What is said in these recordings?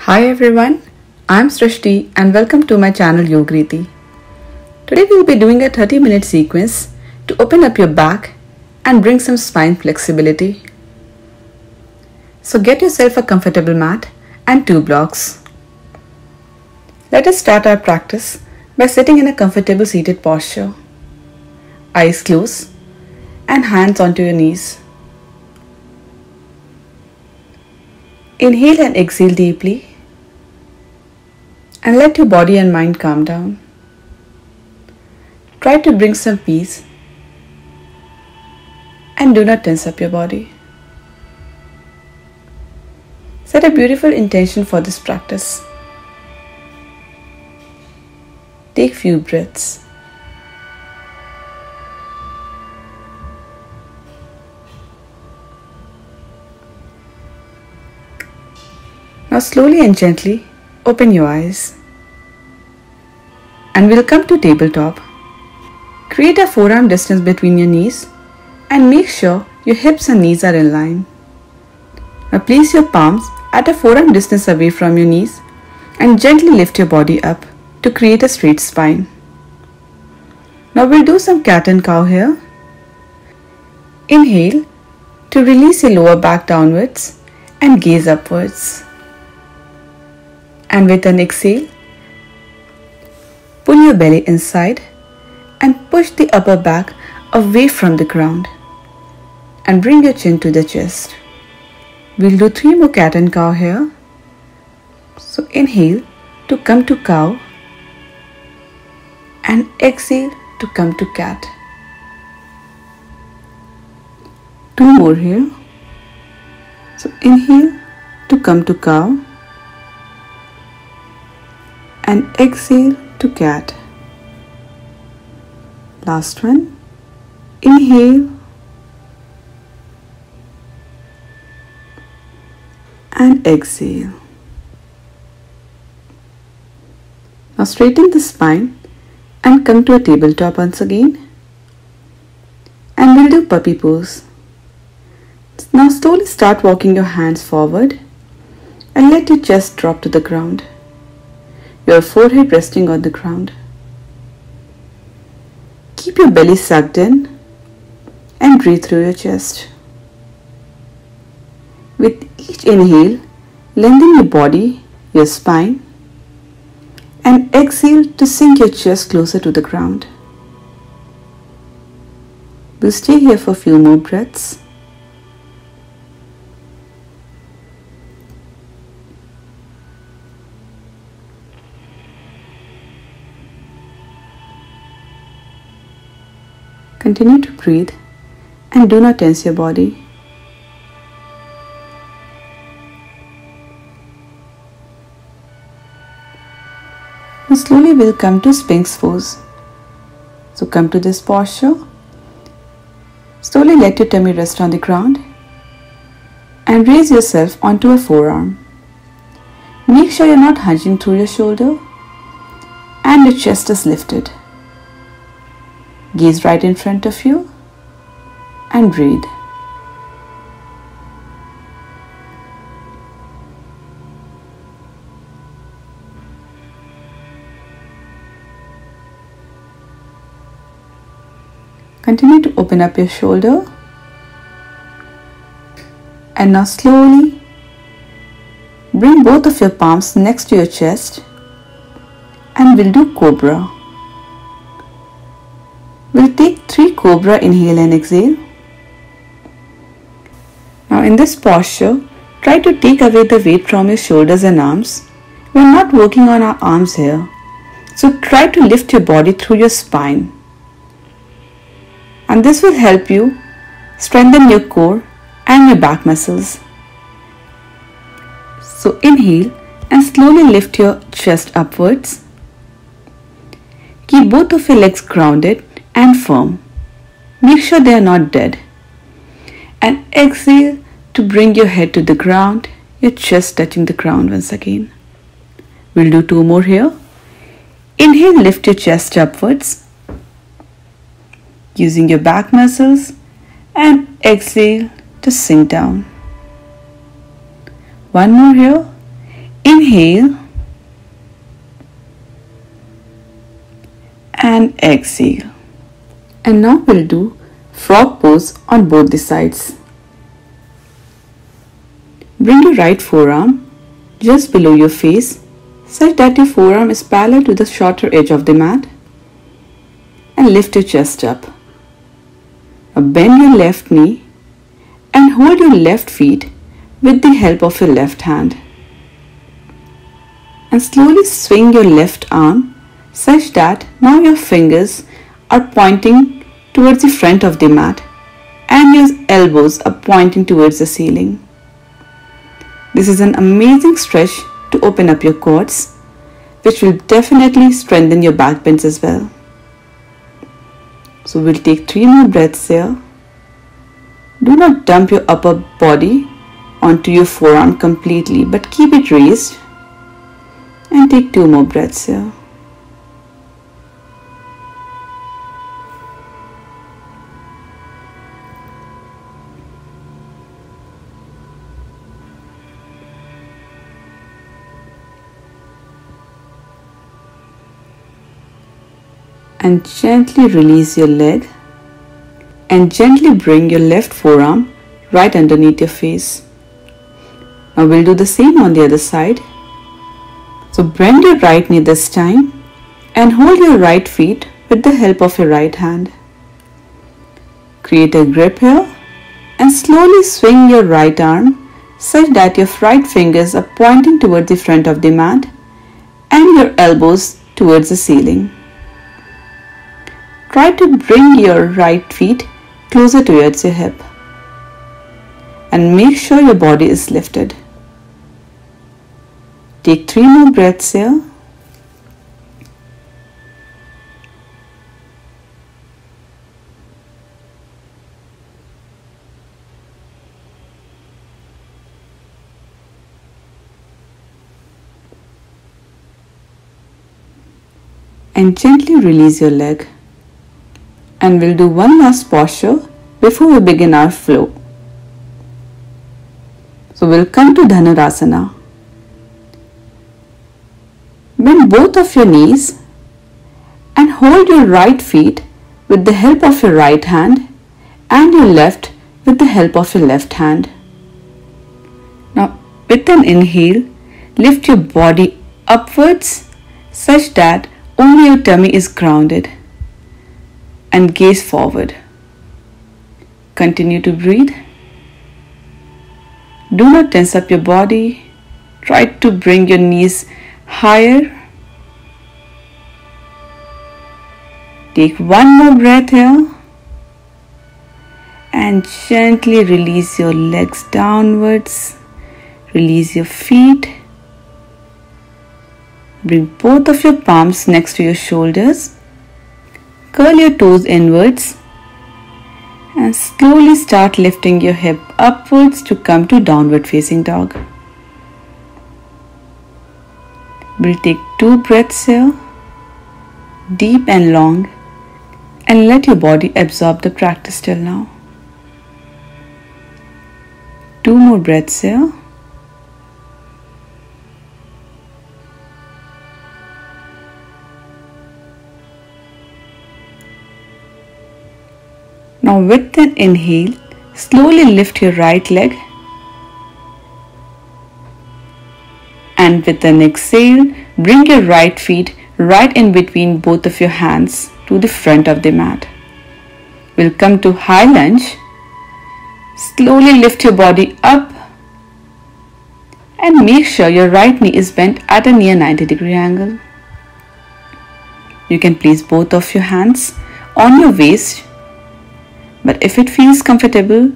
Hi everyone, I'm Srishti and welcome to my channel Yogriti. Today we'll be doing a 30-minute sequence to open up your back and bring some spine flexibility. So get yourself a comfortable mat and 2 blocks. Let us start our practice by sitting in a comfortable seated posture. Eyes closed and hands onto your knees. Inhale and exhale deeply. And let your body and mind calm down. Try to bring some peace and do not tense up your body. Set a beautiful intention for this practice. Take few breaths. Now slowly and gently open your eyes and we'll come to tabletop. Create a forearm distance between your knees and make sure your hips and knees are in line. Now place your palms at a forearm distance away from your knees and gently lift your body up to create a straight spine. Now we'll do some cat and cow here. Inhale to release your lower back downwards and gaze upwards. And with an exhale, pull your belly inside and push the upper back away from the ground and bring your chin to the chest. We'll do 3 more cat and cow here. So inhale to come to cow and exhale to come to cat. 2 more here. So inhale to come to cow and exhale to cat. Last one. Inhale and exhale. Now straighten the spine and come to a tabletop once again. And we'll do puppy pose. Now slowly start walking your hands forward and let your chest drop to the ground. Your forehead resting on the ground. Keep your belly sucked in and breathe through your chest. With each inhale, lengthen your body, your spine, and exhale to sink your chest closer to the ground. We'll stay here for a few more breaths. Continue to breathe and do not tense your body. Now slowly we'll come to Sphinx pose. So come to this posture. Slowly let your tummy rest on the ground and raise yourself onto a forearm. Make sure you're not hunching through your shoulder and your chest is lifted. Gaze right in front of you and breathe. Continue to open up your shoulder and now slowly bring both of your palms next to your chest and we'll do cobra. We'll take 3 cobra, inhale and exhale. Now in this posture, try to take away the weight from your shoulders and arms. We're not working on our arms here. So try to lift your body through your spine. And this will help you strengthen your core and your back muscles. So inhale and slowly lift your chest upwards. Keep both of your legs grounded and firm. Make sure they are not dead. And exhale to bring your head to the ground, your chest touching the ground once again. We'll do 2 more here. Inhale, lift your chest upwards using your back muscles and exhale to sink down. One more here. Inhale and exhale. And now we'll do frog pose on both the sides. Bring your right forearm just below your face such that your forearm is parallel to the shorter edge of the mat, and lift your chest up. Now bend your left knee and hold your left feet with the help of your left hand. And slowly swing your left arm such that now your fingers are pointing towards the front of the mat and your elbows are pointing towards the ceiling. This is an amazing stretch to open up your quads, which will definitely strengthen your back bends as well. So we'll take 3 more breaths here. Do not dump your upper body onto your forearm completely, but keep it raised. And take 2 more breaths here. And gently release your leg and gently bring your left forearm right underneath your face. Now we'll do the same on the other side. So bend your right knee this time and hold your right feet with the help of your right hand. Create a grip here and slowly swing your right arm such that your right fingers are pointing towards the front of the mat and your elbows towards the ceiling. Try to bring your right feet closer towards your hip and make sure your body is lifted. Take 3 more breaths here. And gently release your leg. And we'll do one last posture before we begin our flow. So we'll come to Dhanurasana. Bend both of your knees and hold your right feet with the help of your right hand and your left with the help of your left hand. Now with an inhale, lift your body upwards such that only your tummy is grounded. And gaze forward. Continue to breathe. Do not tense up your body. Try to bring your knees higher. Take 1 more breath here. And gently release your legs downwards. Release your feet. Bring both of your palms next to your shoulders. Curl your toes inwards and slowly start lifting your hip upwards to come to downward facing dog. We'll take 2 breaths here, deep and long, and let your body absorb the practice till now. 2 more breaths here. Now with an inhale, slowly lift your right leg and with an exhale, bring your right feet right in between both of your hands to the front of the mat. We'll come to high lunge. Slowly lift your body up and make sure your right knee is bent at a near 90-degree angle. You can place both of your hands on your waist. But if it feels comfortable,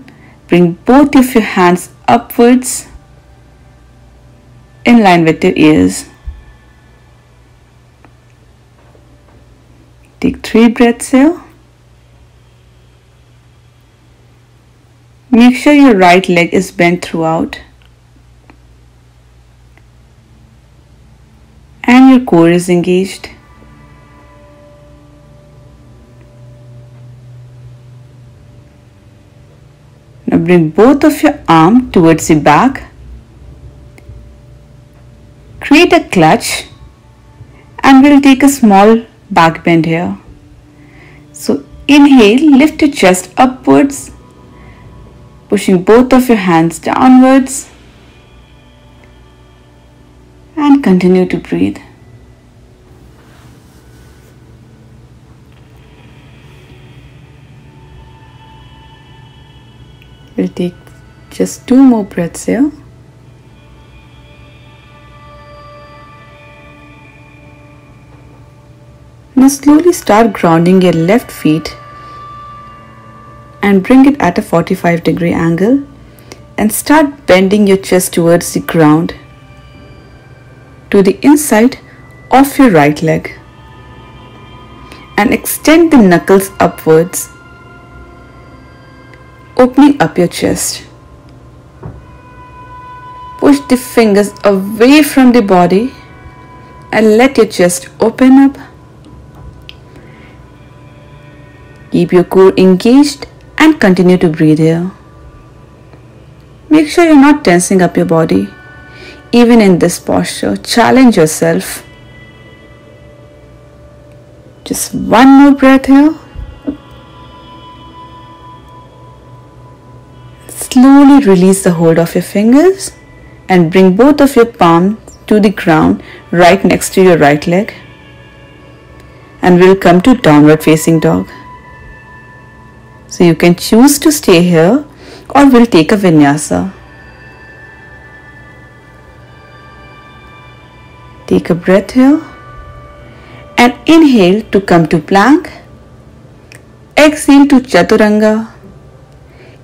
bring both of your hands upwards in line with your ears. Take 3 breaths here. Make sure your right leg is bent throughout and your core is engaged. Now bring both of your arms towards the back Create a clutch and we'll take a small back bend here. So inhale, lift your chest upwards, pushing both of your hands downwards, and continue to breathe. We'll take just 2 more breaths here. Now slowly start grounding your left feet and bring it at a 45-degree angle and start bending your chest towards the ground to the inside of your right leg and extend the knuckles upwards, opening up your chest. Push the fingers away from the body and let your chest open up. Keep your core engaged and continue to breathe here. Make sure you're not tensing up your body. Even in this posture, challenge yourself. Just 1 more breath here. Slowly release the hold of your fingers and bring both of your palms to the ground right next to your right leg. And we'll come to downward facing dog. So you can choose to stay here or we'll take a vinyasa. Take a breath here and inhale to come to plank. Exhale to chaturanga.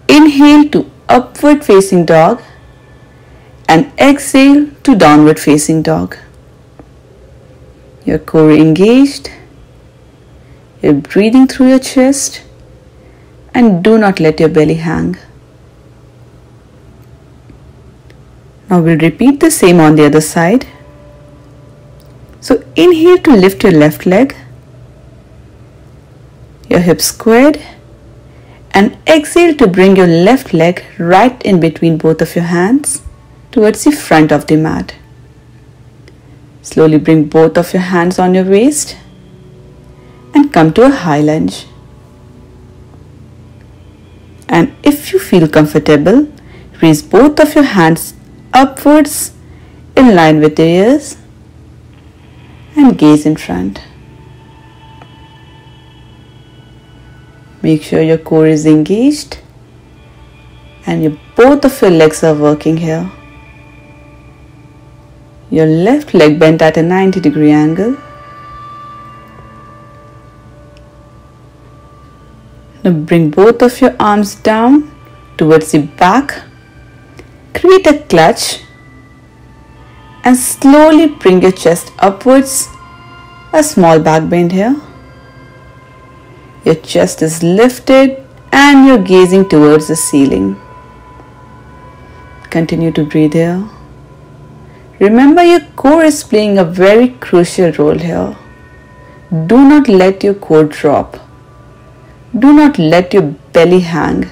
Inhale to upward facing dog and exhale to downward facing dog. Your core engaged. You're breathing through your chest. And do not let your belly hang. Now we'll repeat the same on the other side. So inhale to lift your left leg, your hips squared, and exhale to bring your left leg right in between both of your hands towards the front of the mat. Slowly bring both of your hands on your waist and come to a high lunge. And if you feel comfortable, raise both of your hands upwards in line with your ears and gaze in front. Make sure your core is engaged and both of your legs are working here. Your left leg bent at a 90-degree angle. Now bring both of your arms down towards the back. Create a clutch and slowly bring your chest upwards. A small back bend here. Your chest is lifted and you're gazing towards the ceiling. Continue to breathe here. Remember, your core is playing a very crucial role here. Do not let your core drop. Do not let your belly hang,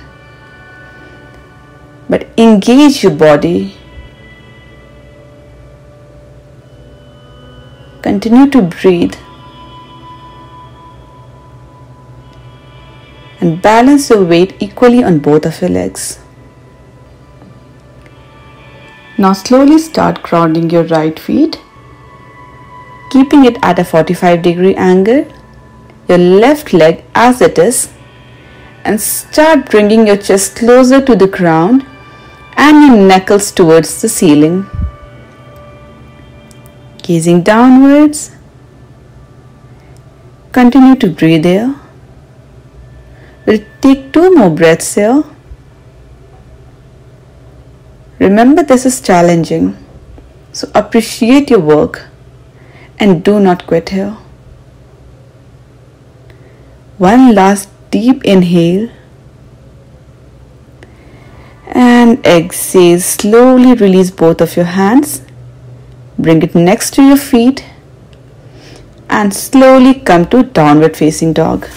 but engage your body. Continue to breathe and balance your weight equally on both of your legs. Now slowly start grounding your right feet, keeping it at a 45-degree angle. Your left leg as it is, and start bringing your chest closer to the ground and your knuckles towards the ceiling. Gazing downwards. Continue to breathe here. We'll take 2 more breaths here. Remember, this is challenging, so appreciate your work and do not quit here. One last deep inhale and exhale. Slowly release both of your hands. Bring it next to your feet and slowly come to downward facing dog.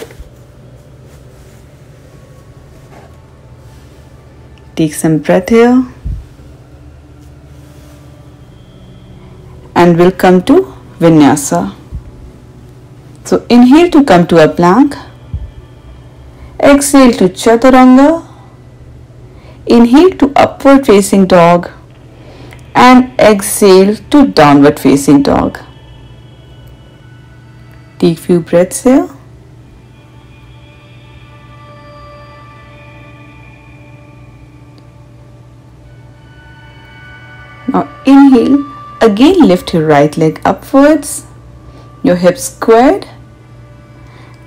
Take some breath here and we'll come to Vinyasa. So inhale to come to a plank, exhale to Chaturanga, inhale to upward facing dog and exhale to downward facing dog. Take few breaths here. Now inhale, again lift your right leg upwards, your hips squared,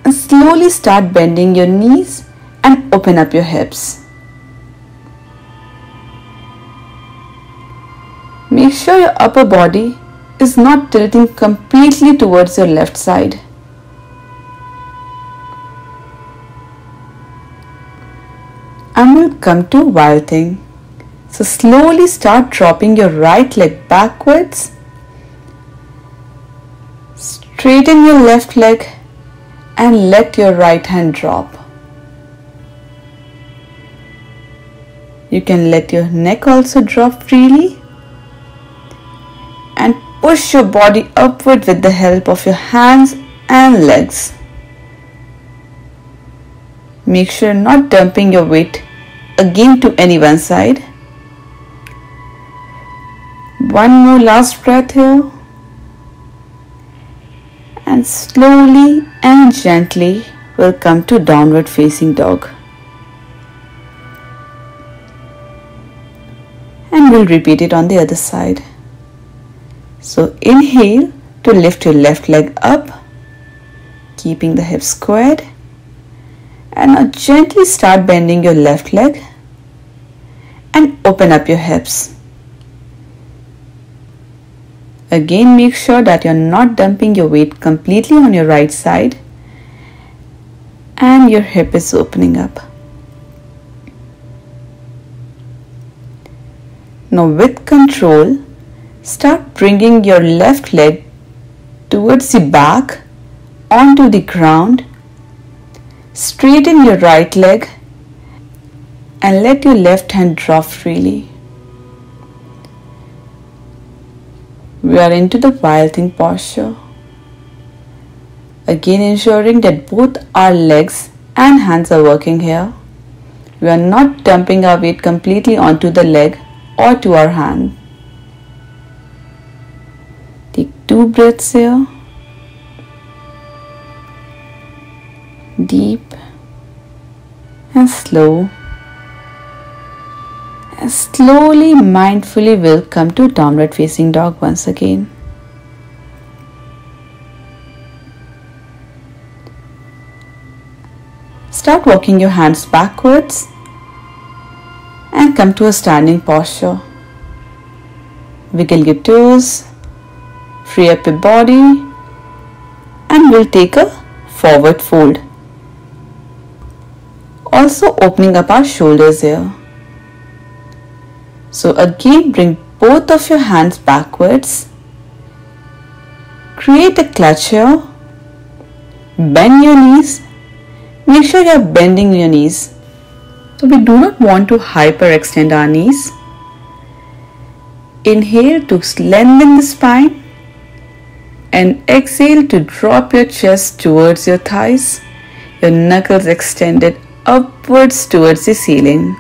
and slowly start bending your knees and open up your hips. Make sure your upper body is not tilting completely towards your left side. And we'll come to wild thing. So slowly start dropping your right leg backwards. Straighten your left leg and let your right hand drop. You can let your neck also drop freely and push your body upward with the help of your hands and legs. Make sure not dumping your weight again to any one side. One more last breath here. And slowly and gently we'll come to downward facing dog. And we'll repeat it on the other side. So inhale to lift your left leg up, keeping the hips squared. And now gently start bending your left leg and open up your hips. Again, make sure that you're not dumping your weight completely on your right side and your hip is opening up. Now with control, start bringing your left leg towards the back onto the ground. Straighten your right leg and let your left hand drop freely. We are into the wild thing posture. Again ensuring that both our legs and hands are working here. We are not dumping our weight completely onto the leg or to our hand. Take 2 breaths here. Deep and slow. And slowly, mindfully we'll come to downward facing dog once again. Start walking your hands backwards and come to a standing posture. Wiggle your toes, free up your body, and we'll take a forward fold. Also opening up our shoulders here. So again bring both of your hands backwards. Create a clutch here. Bend your knees. Make sure you are bending your knees. So we do not want to hyperextend our knees. Inhale to lengthen the spine and exhale to drop your chest towards your thighs. Your knuckles extended upwards towards the ceiling.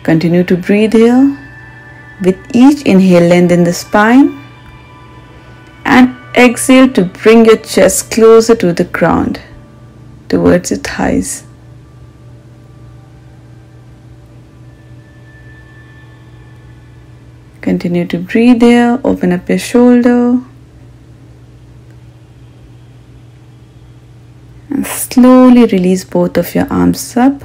Continue to breathe here. With each inhale, lengthen the spine and exhale to bring your chest closer to the ground, towards your thighs. Continue to breathe here. Open up your shoulder and slowly release both of your arms up.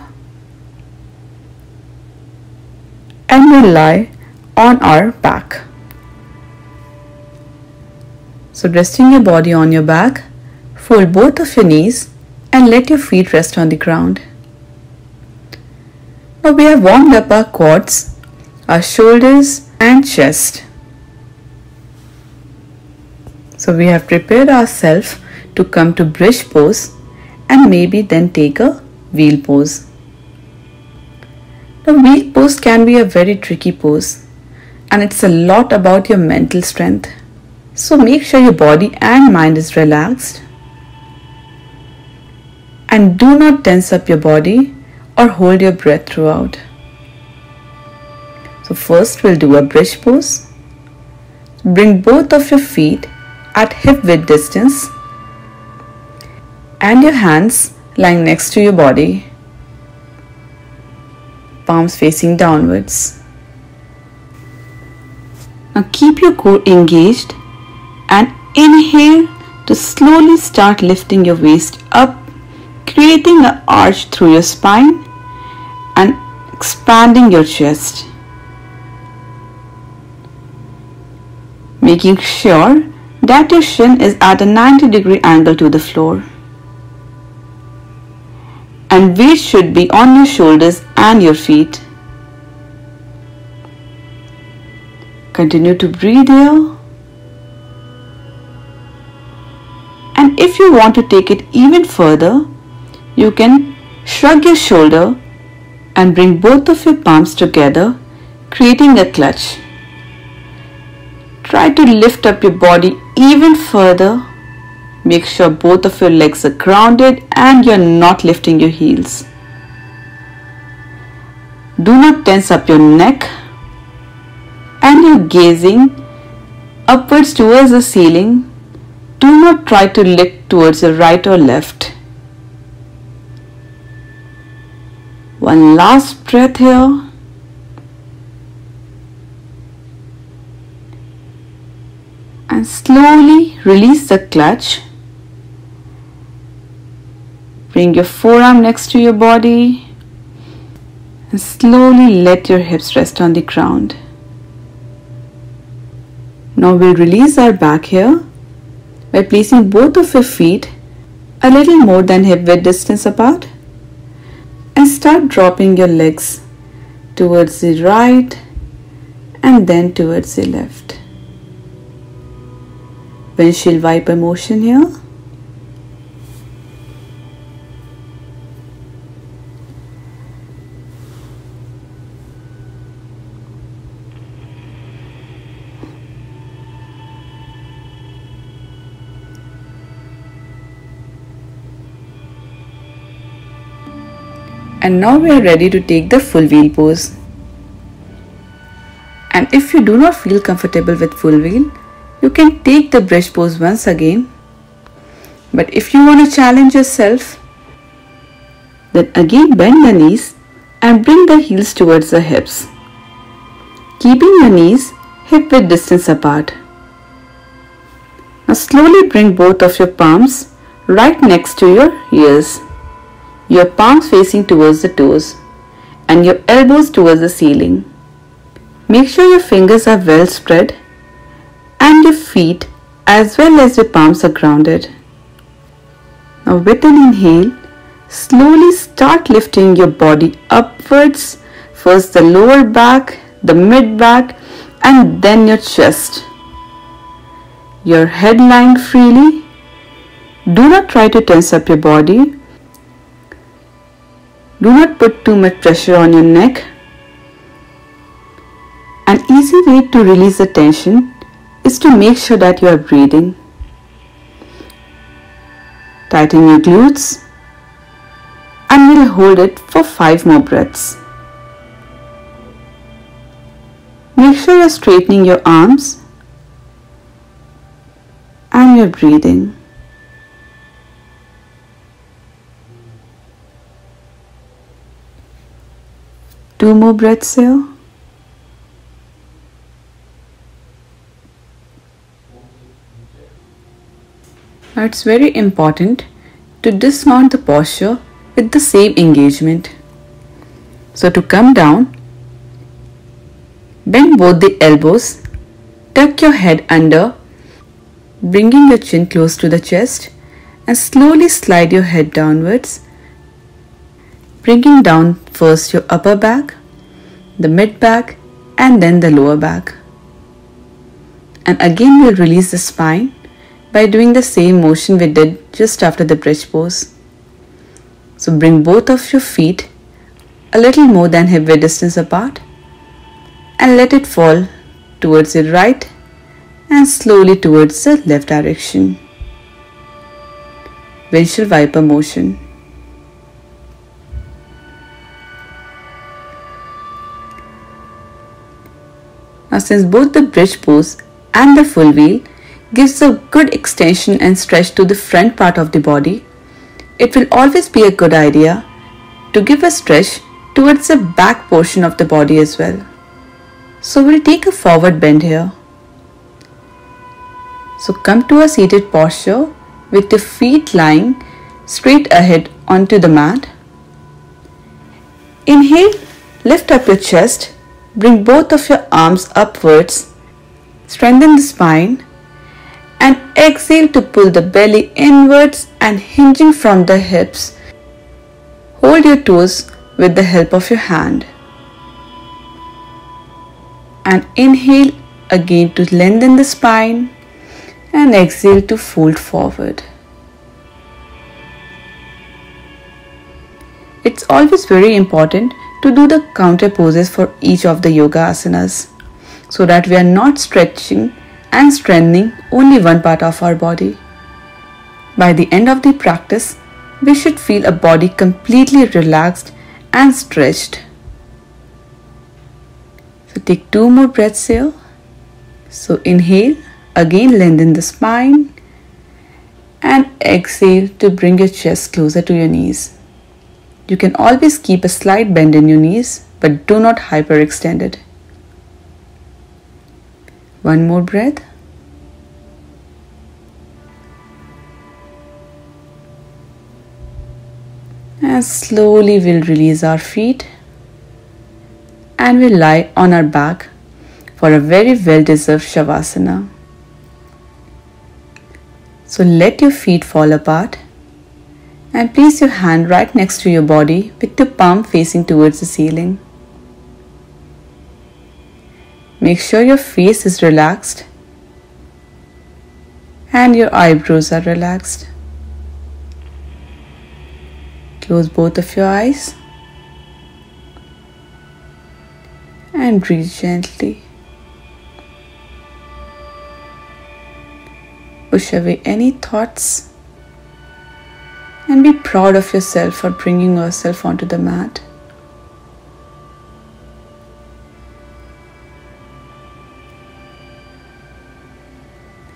And we'll lie on our back. So resting your body on your back, fold both of your knees and let your feet rest on the ground. Now we have warmed up our quads, our shoulders and chest. So we have prepared ourselves to come to bridge pose and maybe then take a wheel pose. The wheel pose can be a very tricky pose, and it's a lot about your mental strength. So make sure your body and mind is relaxed. And do not tense up your body or hold your breath throughout. So first we'll do a bridge pose. Bring both of your feet at hip width distance and your hands lying next to your body, palms facing downwards. Now keep your core engaged and inhale to slowly start lifting your waist up, creating an arch through your spine and expanding your chest. Making sure that your shin is at a 90-degree angle to the floor. And weight should be on your shoulders and your feet. Continue to breathe here. And if you want to take it even further, you can shrug your shoulder and bring both of your palms together, creating a clutch. Try to lift up your body even further. Make sure both of your legs are grounded and you're not lifting your heels. Do not tense up your neck and you're gazing upwards towards the ceiling. Do not try to look towards the right or left. One last breath here. And slowly release the clutch. Bring your forearm next to your body and slowly let your hips rest on the ground. Now we'll release our back here by placing both of your feet a little more than hip width distance apart and start dropping your legs towards the right and then towards the left. Windshield wiper motion here. And now we are ready to take the full wheel pose. And if you do not feel comfortable with full wheel, you can take the bridge pose once again. But if you want to challenge yourself, then again bend the knees and bring the heels towards the hips, keeping your knees hip width distance apart. Now slowly bring both of your palms right next to your ears, your palms facing towards the toes and your elbows towards the ceiling. Make sure your fingers are well spread and your feet as well as your palms are grounded. Now with an inhale, slowly start lifting your body upwards, first the lower back, the mid back and then your chest. Your head lying freely. Do not try to tense up your body. Do not put too much pressure on your neck. An easy way to release the tension is to make sure that you are breathing. Tighten your glutes and we'll hold it for 5 more breaths. Make sure you're straightening your arms and you're breathing. Two more breaths here. Now it's very important to dismount the posture with the same engagement. So to come down, bend both the elbows, tuck your head under, bringing your chin close to the chest and slowly slide your head downwards, bringing down first your upper back, the mid back and then the lower back. And again we'll release the spine by doing the same motion we did just after the bridge pose. So bring both of your feet a little more than hip width distance apart and let it fall towards the right and slowly towards the left direction. Windshield wiper motion. Now since both the bridge pose and the full wheel gives a good extension and stretch to the front part of the body, it will always be a good idea to give a stretch towards the back portion of the body as well. So we'll take a forward bend here. So come to a seated posture with your feet lying straight ahead onto the mat. Inhale, lift up your chest, bring both of your arms upwards, strengthen the spine, and exhale to pull the belly inwards and hinging from the hips. Hold your toes with the help of your hand. And inhale again to lengthen the spine and exhale to fold forward. It's always very important to do the counter poses for each of the yoga asanas so that we are not stretching and strengthening only one part of our body. By the end of the practice, we should feel a body completely relaxed and stretched. So take 2 more breaths here. So inhale, again lengthen the spine and exhale to bring your chest closer to your knees. You can always keep a slight bend in your knees, but do not hyperextend it. 1 more breath. And slowly we'll release our feet and we'll lie on our back for a very well-deserved Shavasana. So let your feet fall apart and place your hand right next to your body with your palm facing towards the ceiling. Make sure your face is relaxed and your eyebrows are relaxed. Close both of your eyes and breathe gently. Push away any thoughts and be proud of yourself for bringing yourself onto the mat.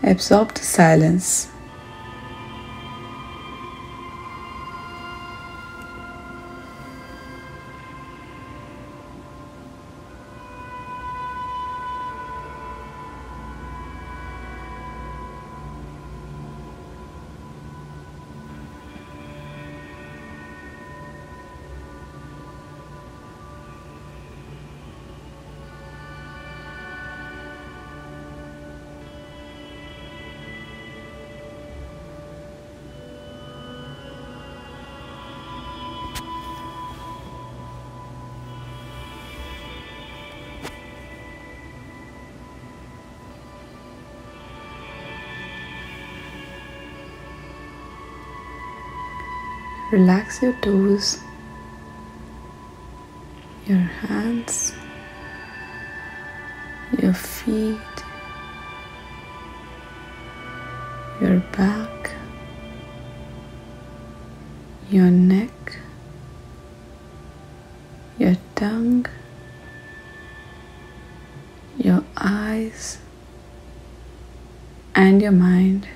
Absorb the silence. Relax your toes, your hands, your feet, your back, your neck, your tongue, your eyes, and your mind.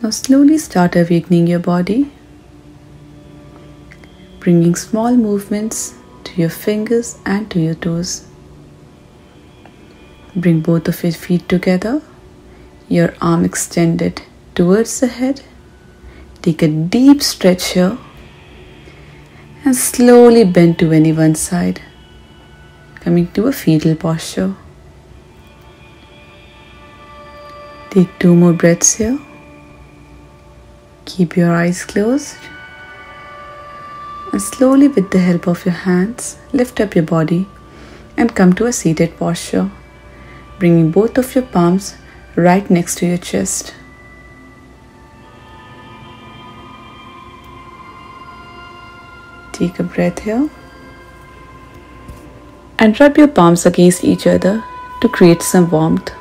Now slowly start awakening your body, bringing small movements to your fingers and to your toes. Bring both of your feet together, your arm extended towards the head. Take a deep stretch here and slowly bend to any one side, coming to a fetal posture. Take 2 more breaths here. Keep your eyes closed. And slowly, with the help of your hands, lift up your body and come to a seated posture, bringing both of your palms right next to your chest. Take a breath here and rub your palms against each other to create some warmth.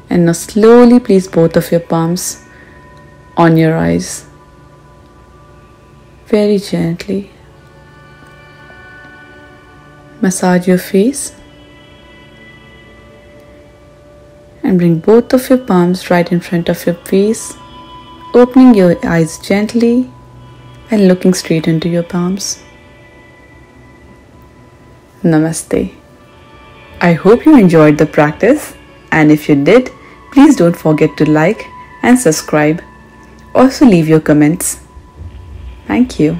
And now slowly place both of your palms on your eyes, very gently. Massage your face and bring both of your palms right in front of your face, opening your eyes gently and looking straight into your palms. Namaste. I hope you enjoyed the practice, and if you did, please don't forget to like and subscribe. Also leave your comments. Thank you.